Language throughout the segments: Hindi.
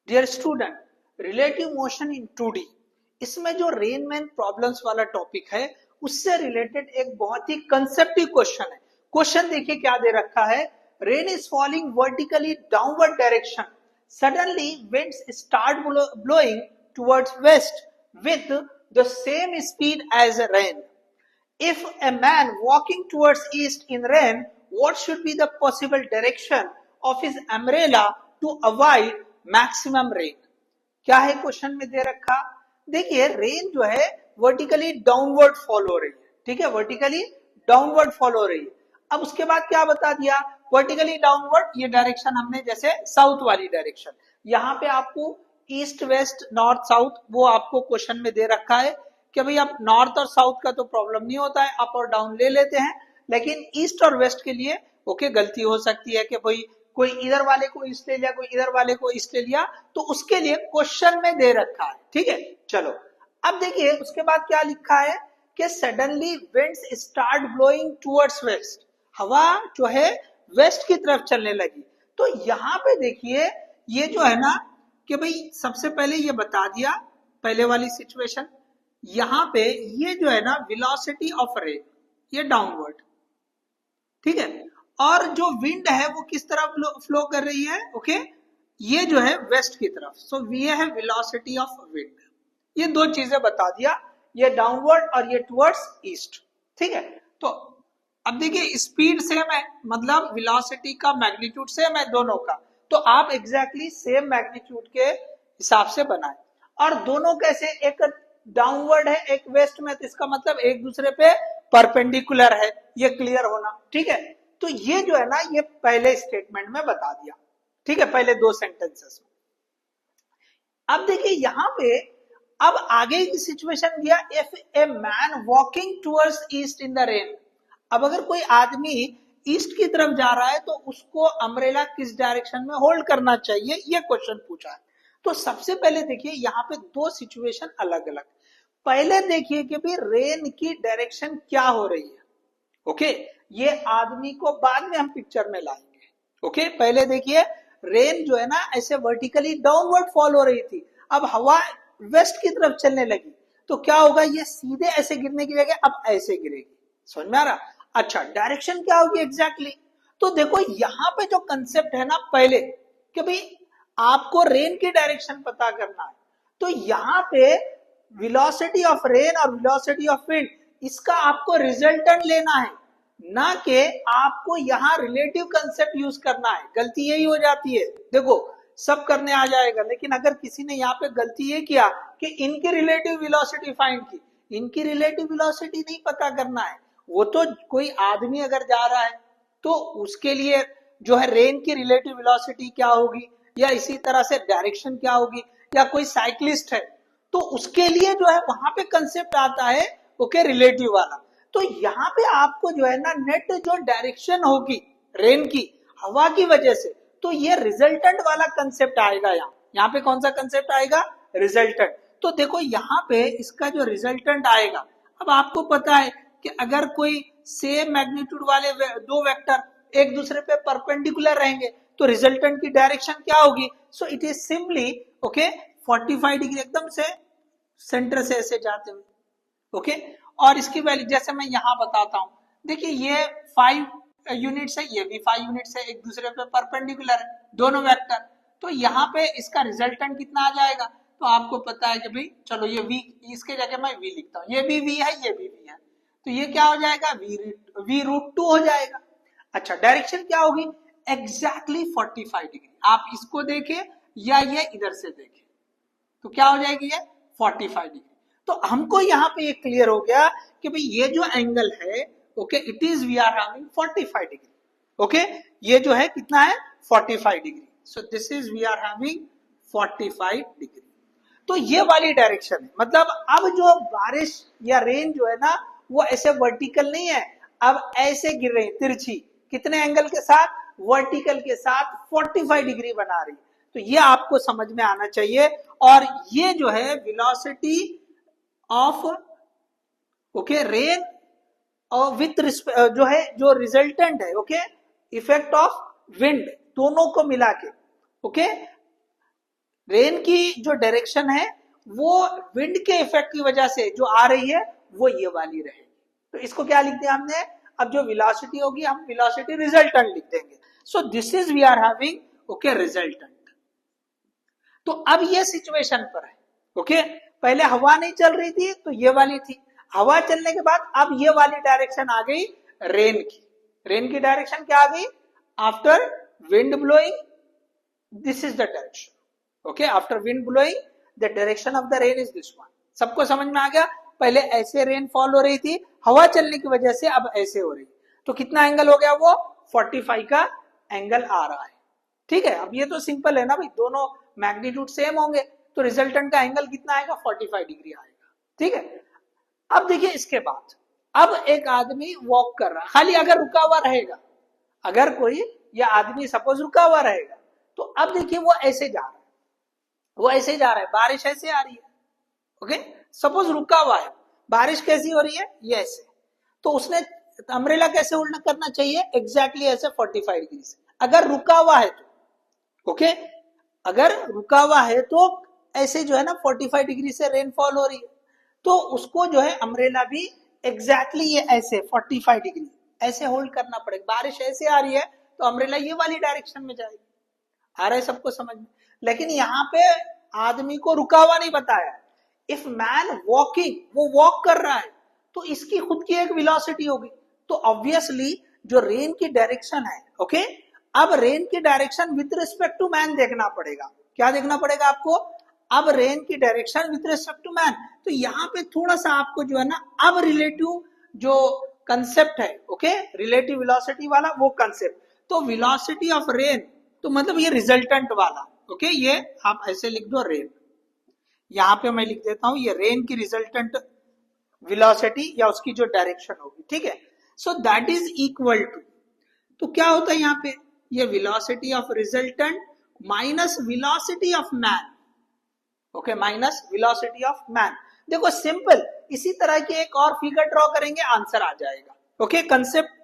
Dear student, relative motion in 2D, इसमें जो रेनमैन प्रॉब्लम्स वाला टॉपिक है उससे रिलेटेड एक बहुत ही कंसेप्टिव क्वेश्चन है। क्वेश्चन देखिए क्या दे रखा है। Rain is falling vertically downward direction, suddenly winds start blowing towards west with the same speed as rain. If a man walking towards east in rain, what should be the possible direction of his umbrella to avoid maximum rain? क्या है क्वेश्चन में दे रखा। देखिए रेन जो है वर्टिकली डाउनवर्ड फॉल हो रही है, ठीक है, वर्टिकली डाउनवर्ड फॉल हो रही है। अब उसके बाद क्या बता दिया, वर्टिकली डाउनवर्ड ये डायरेक्शन हमने जैसे साउथ वाली डायरेक्शन, यहाँ पे आपको ईस्ट वेस्ट नॉर्थ साउथ वो आपको क्वेश्चन में दे रखा है कि भाई अब नॉर्थ और साउथ का तो प्रॉब्लम नहीं होता है, अप और डाउन ले लेते हैं, लेकिन ईस्ट और वेस्ट के लिए ओके गलती हो सकती है कि भाई कोई इधर वाले को ईस्ट ले लिया, कोई इधर वाले को ईस्ट ले लिया, तो उसके लिए क्वेश्चन में दे रखा है, ठीक है। चलो अब देखिए उसके बाद क्या लिखा है कि suddenly winds start blowing towards waste, हवा जो है वेस्ट की तरफ चलने लगी। तो यहाँ पे देखिए ये जो है ना कि भाई सबसे पहले ये बता दिया पहले वाली सिचुएशन, यहाँ पे ये जो है ना वेलोसिटी ऑफ रेन ये डाउनवर्ड, ठीक है, और जो विंड है वो किस तरफ फ्लो कर रही है, ओके, ये जो है वेस्ट की तरफ। सो ये है वेलोसिटी ऑफ विंड, ये दो चीजें बता दिया, ये डाउनवर्ड और ये टुवर्ड्स ईस्ट, ठीक है। तो अब देखिए स्पीड सेम है, मतलब वेलोसिटी का मैग्नीट्यूड सेम है दोनों का, तो आप एग्जैक्टली सेम मैग्नीट्यूड के हिसाब से बनाए। और दोनों कैसे, एक डाउनवर्ड है एक वेस्ट में, तो इसका मतलब एक दूसरे पे परपेंडिकुलर है, ये क्लियर होना, ठीक है। तो ये जो है ना ये पहले स्टेटमेंट में बता दिया, ठीक है, पहले दो सेंटेंसेस में। अब देखिए यहां पे अब आगे की सिचुएशन दिया, if a man walking towards east in the rain, अब अगर कोई आदमी ईस्ट की तरफ जा रहा है तो उसको अम्ब्रेला किस डायरेक्शन में होल्ड करना चाहिए, ये क्वेश्चन पूछा है। तो सबसे पहले देखिए यहाँ पे दो सिचुएशन अलग अलग। पहले देखिए कि भाई रेन की डायरेक्शन क्या हो रही है, ओके, ये आदमी को बाद में हम पिक्चर में लाएंगे, ओके। पहले देखिए रेन जो है ना ऐसे वर्टिकली डाउनवर्ड फॉल हो रही थी, अब हवा वेस्ट की तरफ चलने लगी, तो क्या होगा, ये सीधे ऐसे गिरने की जगह अब ऐसे गिरेगी, समझ में आ रहा। अच्छा डायरेक्शन क्या होगी एग्जैक्टली, तो देखो यहाँ पे जो कंसेप्ट है ना पहले कि भाई आपको रेन की डायरेक्शन पता करना है, तो यहाँ पे वेलोसिटी ऑफ रेन और वेलोसिटी ऑफ विंड इसका आपको रिजल्टेंट लेना है, ना कि आपको यहाँ रिलेटिव कंसेप्ट यूज करना है। गलती यही हो जाती है, देखो सब करने आ जाएगा, लेकिन अगर किसी ने यहाँ पे गलती ये किया कि इनकी रिलेटिव वेलोसिटी फाइंड की, इनकी रिलेटिव वेलोसिटी नहीं पता करना है, वो तो कोई आदमी अगर जा रहा है तो उसके लिए जो है रेन की रिलेटिव वेलोसिटी क्या होगी, या इसी तरह से डायरेक्शन क्या होगी, या कोई साइक्लिस्ट है तो उसके लिए जो है वहां पे कंसेप्ट आता है ओके रिलेटिव वाला। तो यहाँ पे आपको जो है ना नेट जो डायरेक्शन होगी रेन की हवा की वजह से, तो ये रिजल्टेंट वाला कंसेप्ट आएगा। यहाँ पे कौन सा कंसेप्ट आएगा, रिजल्टेंट। तो देखो यहाँ पे इसका जो रिजल्टेंट आएगा, अब आपको पता है कि अगर कोई सेम मैग्नीट्यूड वाले दो वेक्टर एक दूसरे पे परपेंडिकुलर रहेंगे तो रिजल्टेंट की डायरेक्शन क्या होगी, so it is simply okay 45 degree, एकदम से सेंटर से ऐसे जाते हुए, ओके। और इसकी वैल्यू जैसे मैं यहाँ बताता हूँ, देखिए ये 5 यूनिट्स है, ये भी 5 यूनिट्स है, एक दूसरे पे परपेंडिकुलर है दोनों वेक्टर, तो यहाँ पे इसका रिजल्टेंट कितना आ जाएगा, तो आपको पता है कि भाई चलो ये v, इसके जगह मैं v लिखता हूँ, ये भी v है ये भी v है, तो ये क्या हो जाएगा v√2 हो जाएगा। अच्छा डायरेक्शन क्या होगी, एग्जैक्टली 45 डिग्री, आप इसको देखें या ये इधर से देखें तो क्या हो जाएगी ये 45 डिग्री। तो हमको यहाँ पे ये क्लियर हो गया कि भाई ये जो एंगल है okay it is we are having 45 degree, okay, ये जो है कितना है 45 degree, so this is we are having 45 degree. तो ये वाली डायरेक्शन है, मतलब अब जो बारिश या रेन जो है ना वो ऐसे वर्टिकल नहीं है, अब ऐसे गिर रही तिरछी, कितने एंगल के साथ, वर्टिकल के साथ 45 डिग्री बना रही, तो ये आपको समझ में आना चाहिए। और ये जो है वेलोसिटी ऑफ ओके रेन और विथ जो है जो रिजल्टेंट है ओके इफेक्ट ऑफ विंड, दोनों को मिला के ओके रेन की जो डायरेक्शन है वो विंड के इफेक्ट की वजह से जो आ रही है वो ये वाली रहेगी। तो इसको क्या लिख दिया हमने, अब जो वेलोसिटी होगी हम वेलोसिटी रिजल्टेंट लिख देंगे। So this is we are having okay resultant. तो अब ये सिचुएशन पर है ओके, पहले हवा नहीं चल रही थी तो ये वाली थी, हवा चलने के बाद अब ये वाली डायरेक्शन आ गई रेन की। रेन की डायरेक्शन क्या आ गई, after wind blowing this is the direction okay, after wind blowing the direction of the rain is this one. सबको समझ में आ गया, पहले ऐसे रेन फॉल हो रही थी, हवा चलने की वजह से अब ऐसे हो रही, तो कितना एंगल हो गया वो 45 का एंगल आ रहा है। ठीक है, अब ये तो सिंपल है ना भाई, दोनों मैग्नीट्यूड सेम होंगे तो रिजल्टेंट का एंगल कितना आएगा 45 डिग्री आएगा। ठीक है, अब देखिए इसके बाद अब एक आदमी वॉक कर रहा है, खाली अगर रुका हुआ रहेगा, अगर कोई या आदमी सपोज रुका हुआ रहेगा तो अब देखिए वो ऐसे जा रहा है, वो ऐसे जा रहा है, बारिश ऐसे आ रही है ओके, सपोज रुका हुआ है, बारिश कैसी हो रही है ये ऐसे, तो उसने अम्ब्रेला कैसे उल्टा करना चाहिए, एग्जैक्टली ऐसे 45 डिग्री से। अगर रुका हुआ है तो ओके, अगर रुका हुआ है तो ऐसे जो है ना 45 डिग्री से रेनफॉल हो रही है, तो उसको जो है अम्ब्रेला भी एग्जैक्टली ये ऐसे 45 डिग्री ऐसे होल्ड करना पड़ेगा। बारिश ऐसे आ रही है तो अम्ब्रेला ये वाली डायरेक्शन में जाएगी। आ रहा है सबको समझ में, लेकिन यहाँ पे आदमी को रुका हुआ नहीं बताया। इफ मैन वॉकिंग, वो वॉक कर रहा है तो इसकी खुद की एक वेलोसिटी होगी, तो ऑब्वियसली जो रेन की डायरेक्शन है ओके, अब रेन की direction with respect to man देखना पड़ेगा। क्या देखना पड़ेगा आपको, अब रेन की direction with respect to man. तो यहाँ पे थोड़ा सा आपको जो है ना अब रिलेटिव जो कंसेप्ट है ओके, रिलेटिव वेलोसिटी वाला वो कंसेप्ट, तो वेलोसिटी ऑफ रेन तो मतलब ये रिजल्टेंट वाला ओके, ये आप ऐसे लिख दो रेन, यहां पे मैं लिख देता हूं ये रेन की रिजल्टेंट वेलोसिटी या उसकी जो डायरेक्शन होगी। ठीक है, so that is equal to, तो क्या होता है यहाँ पे, ये velocity of resultant minus velocity of man okay, minus velocity of man. देखो सिंपल, इसी तरह की एक और फिगर ड्रॉ करेंगे आंसर आ जाएगा ओके। कंसेप्ट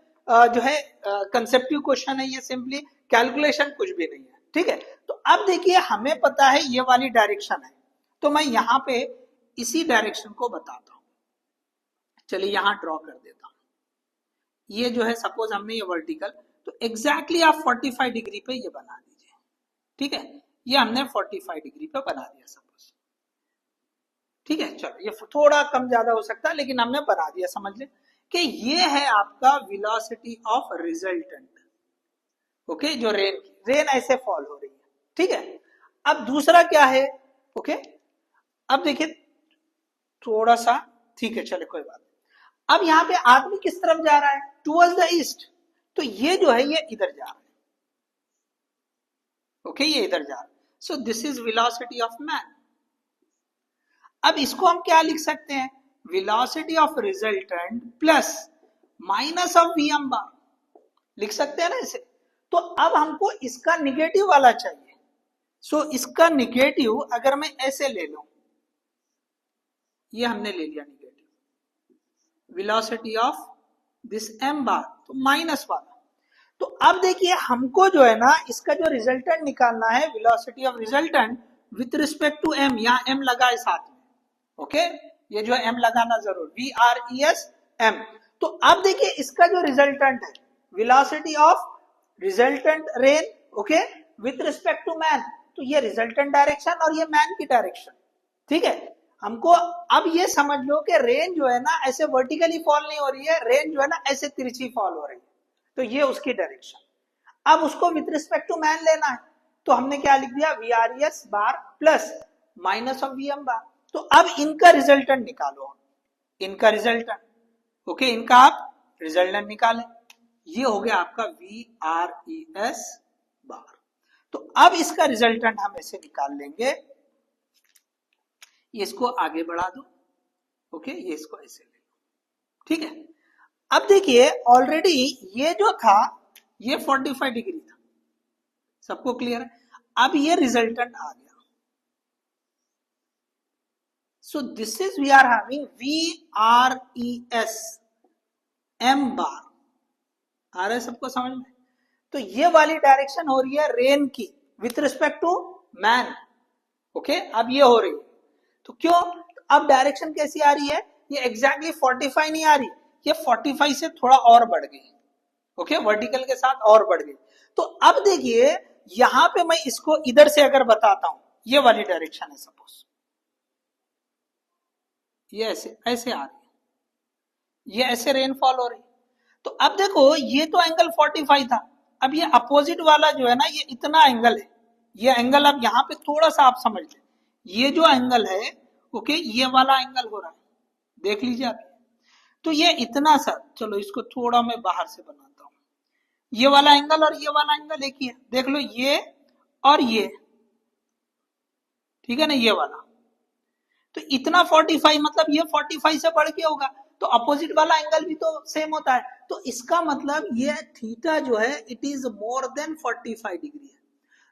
जो है कंसेप्टिव क्वेश्चन है ये, सिंपली कैलकुलेशन कुछ भी नहीं है। ठीक है, तो अब देखिए हमें पता है ये वाली डायरेक्शन है, तो मैं यहां पे इसी डायरेक्शन को बताता हूं। चलिए यहां ड्रॉ कर देता हूं, ये जो है सपोज हमने ये वर्टिकल, तो एग्जैक्टली आप 45 डिग्री पे ये बना दीजिए। ठीक है, ये हमने 45 डिग्री पे बना दिया सपोज। ठीक है, चलो ये थोड़ा कम ज्यादा हो सकता है लेकिन हमने बना दिया, समझ ले कि ये है आपका वेलोसिटी ऑफ रिजल्टेंट ओके, जो रेन ऐसे फॉल हो रही है। ठीक है, अब दूसरा क्या है ओके, अब देखिए थोड़ा सा, ठीक है चले कोई बात नहीं। अब यहाँ पे आदमी किस तरफ जा रहा है, टुवर्ड्स द ईस्ट, तो ये जो है ये इधर जा रहा है ओके, ये इधर जा रहा है। So this is velocity of man. अब इसको हम क्या लिख सकते हैं, velocity of resultant plus minus of V M bar, लिख सकते हैं ना इसे। तो अब हमको इसका निगेटिव वाला चाहिए, सो इसका निगेटिव अगर मैं ऐसे ले लूं, ये हमने ले लिया negative, velocity of this M bar तो माइनस वाला। तो अब देखिए हमको जो है ना इसका जो रिजल्टेंट निकालना है, velocity of resultant with respect to M, यहां एम लगा है साथ में ओके, ये जो एम लगाना जरूर, VRES M। तो अब देखिए इसका जो रिजल्टेंट है, velocity of resultant rain okay with respect to man, तो ये रिजल्टेंट डायरेक्शन और ये मैन की डायरेक्शन। ठीक है, हमको अब ये समझ लो कि रेन जो है ना ऐसे वर्टिकली फॉल नहीं हो रही है, रेन जो है ना ऐसे तिरछी फॉल हो रही है, तो ये उसकी डायरेक्शन। अब उसको विथ रिस्पेक्ट टू मैन लेना है, तो हमने क्या लिख दिया, VRES bar plus minus of VM बार। तो अब इनका रिजल्टेंट निकालो, इनका रिजल्टेंट ओके, इनका आप रिजल्टेंट निकालें, ये हो गया आपका VRES बार। तो अब इसका रिजल्टेंट हम ऐसे निकाल लेंगे, इसको आगे बढ़ा दो ओके, ये इसको ऐसे ले लो। ठीक है, अब देखिए ऑलरेडी ये जो था ये 45 डिग्री था, सबको क्लियर है। अब ये रिजल्टेंट आ गया, so this is we are having VRES M bar. आ रहा है सबको समझ में, तो ये वाली डायरेक्शन हो रही है रेन की with respect to man okay अब ये हो रही है, तो क्यों, अब डायरेक्शन कैसी आ रही है, ये एग्जैक्टली 45 नहीं आ रही, ये 45 से थोड़ा और बढ़ गई, ओके वर्टिकल के साथ और बढ़ गई। तो अब देखिए यहां पे मैं इसको इधर से अगर बताता हूं, ये वाली डायरेक्शन है सपोज, ये ऐसे ऐसे आ रही है, ये ऐसे रेनफॉल हो रही, तो अब देखो ये तो एंगल 45 था, अब ये अपोजिट वाला जो है ना ये इतना एंगल है, ये एंगल अब यहां पे थोड़ा सा आप समझ लें, ये जो एंगल है ओके ये वाला एंगल हो रहा है, देख लीजिए आप, तो ये इतना सा, चलो इसको थोड़ा मैं बाहर से बनाता हूं, ये वाला एंगल और ये वाला एंगल एक ही है, देख लो ये और ये, ठीक है ना, ये वाला, तो इतना 45 मतलब ये 45 से बढ़ के होगा, तो अपोजिट वाला एंगल भी तो सेम होता है, तो इसका मतलब ये थीटा जो है it is more than 45 degree है।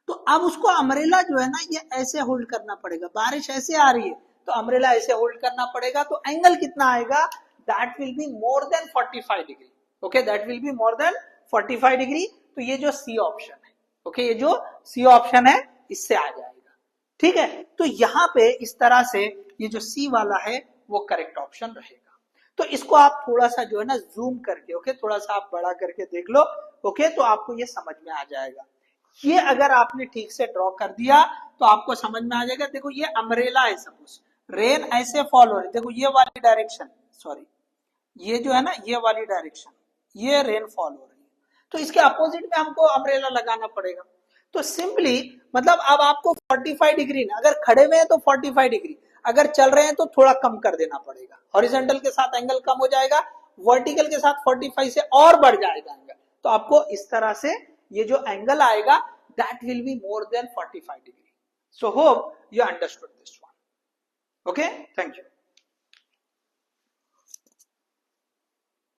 तो अब उसको अम्ब्रेला जो है ना ये ऐसे होल्ड करना पड़ेगा, बारिश ऐसे आ रही है तो अम्ब्रेला ऐसे होल्ड करना पड़ेगा, तो एंगल कितना आएगा, that will be more than 45 degree, okay that will be more than 45 degree. तो ये जो सी ऑप्शन है, ओके ये जो सी ऑप्शन है इससे आ जाएगा, ठीक है। तो यहां पे इस तरह से ये जो सी वाला है वो करेक्ट ऑप्शन रहेगा। तो इसको आप थोड़ा सा जो है ना जूम करके, ओके थोड़ा सा आप बड़ा करके देख लो, ओके तो आपको ये समझ में आ जाएगा। ये अगर आपने ठीक से ड्रॉ कर दिया तो आपको समझ में आ जाएगा। देखो ये अम्ब्रेला है, सपोज रेन ऐसे फॉल हो रही, देखो ये वाली डायरेक्शन, सॉरी ये जो है ना ये वाली डायरेक्शन, ये रेन फॉल हो रही है, तो इसके अपोजिट में हमको अम्ब्रेला लगाना पड़ेगा। तो सिंपली मतलब अब आपको 45 डिग्री ना, अगर खड़े हुए हैं तो 45 डिग्री, अगर चल रहे हैं तो थोड़ा कम कर देना पड़ेगा, हॉरिजॉन्टल के साथ एंगल कम हो जाएगा, वर्टिकल के साथ 45 से और बढ़ जाएगा एंगल, तो आपको इस तरह से ये जो एंगल आएगा that will be more than 45 degree. So hope you understood this one. Okay, thank you.